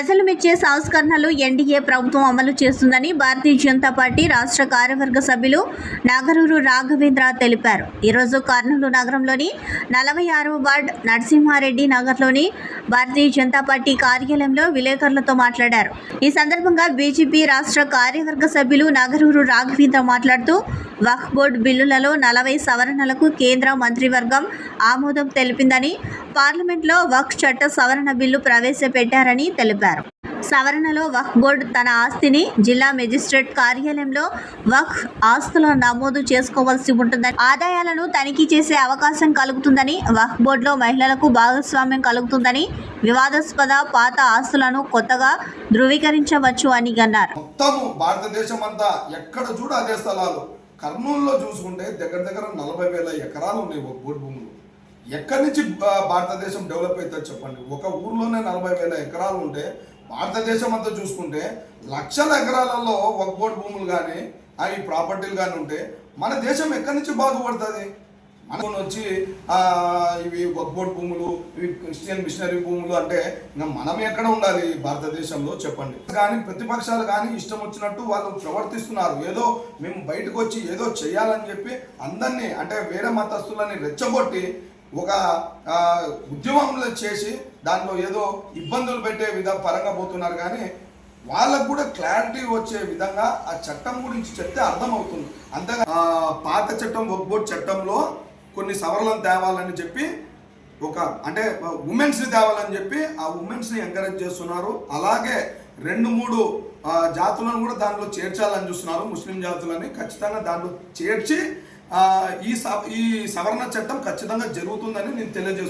ప్రజలు మెచ్చే సంస్కరణలు ఎన్డీఏ ప్రభుత్వం అమలు చేస్తుందని భారతీయ జనతా పార్టీ రాష్ట్ర కార్యవర్గ సభ్యులు నాగరూరు రాఘవేంద్ర తెలిపారు. ఈరోజు కర్నూలు నగరంలోని 46వ వార్డు నరసింహారెడ్డి నగర్లోని భారతీయ జనతా పార్టీ కార్యాలయంలో విలేకరులతో మాట్లాడారు. ఈ సందర్భంగా బీజేపీ రాష్ట్ర కార్యవర్గ సభ్యులు నాగరూరు రాఘవేంద్ర మాట్లాడుతూ వక్ఫ్ బోర్డు బిల్లులలో 40 సవరణలకు కేంద్ర మంత్రివర్గం ఆమోదం తెలిపిందని, పార్లమెంట్లో వక్ఫ్ చట్ట సవరణ బిల్లు ప్రవేశపెట్టారని తెలిపారు. సవరణలో వక్ఫ్ బోర్డు తన ఆస్తిని జిల్లా మెజిస్ట్రేట్ కార్యాలయంలో వక్ఫ్ ఆస్తుల నమోదు చేసుకోవాల్సి ఉంటుందని, ఆదాయాలను తనిఖీ చేసే అవకాశం కలుగుతుందని, వక్ఫ్ బోర్డులో మహిళలకు భాగస్వామ్యం కలుగుతుందని, వివాదాస్పద పాత ఆస్తులను కొత్తగా ధృవీకరించవచ్చు అని అన్నారు. మొత్తము భారతదేశం అంతా ఎక్కడ చూడ అదే స్థలాలు. కర్నూలులో చూసుకుంటే దగ్గర 40,000 ఎకరాలు ఉన్నాయి ఒక బోర్డు భూములు. ఎక్కడి నుంచి భారతదేశం డెవలప్ అవుతుంది చెప్పండి? ఒక ఊర్లోనే 40,000 ఎకరాలు ఉంటే భారతదేశం అంతా చూసుకుంటే లక్షల ఎకరాలలో ఒక బోర్డు భూములు కానీ ఈ ప్రాపర్టీలు కానీ ఉంటే మన దేశం ఎక్కడి నుంచి బాగుపడుతుంది? మనం వచ్చి ఇవి వక్ఫ్ భూములు, ఇవి క్రిస్టియన్ మిషనరీ భూములు అంటే ఇంకా మనం ఎక్కడ ఉండాలి భారతదేశంలో చెప్పండి? కానీ ప్రతిపక్షాలు కానీ ఇష్టం వచ్చినట్టు వాళ్ళు ప్రవర్తిస్తున్నారు. ఏదో మేము బయటకు వచ్చి ఏదో చేయాలని చెప్పి అందరినీ అంటే వేరే మతస్థులని రెచ్చగొట్టి ఒక ఉద్యమంలో చేసి దాంట్లో ఏదో ఇబ్బందులు పెట్టే పరంగా పోతున్నారు. కానీ వాళ్ళకు కూడా క్లారిటీ వచ్చే విధంగా ఆ చట్టం గురించి చెప్తే అర్థమవుతుంది. అంతేగా పాత చట్టం వక్ఫ్ బోర్డు చట్టంలో కొన్ని సవరణలు తేవాలని చెప్పి ఒక అంటే ఉమెన్స్ని తేవాలని చెప్పి ఆ ఉమెన్స్ని ఎంకరేజ్ చేస్తున్నారు. అలాగే 2-3 జాతులను కూడా దాంట్లో చేర్చాలని చూస్తున్నారు. ముస్లిం జాతులని ఖచ్చితంగా దాంట్లో చేర్చి ఈ సవరణ చట్టం ఖచ్చితంగా జరుగుతుందని నేను తెలియజేస్తున్నాను.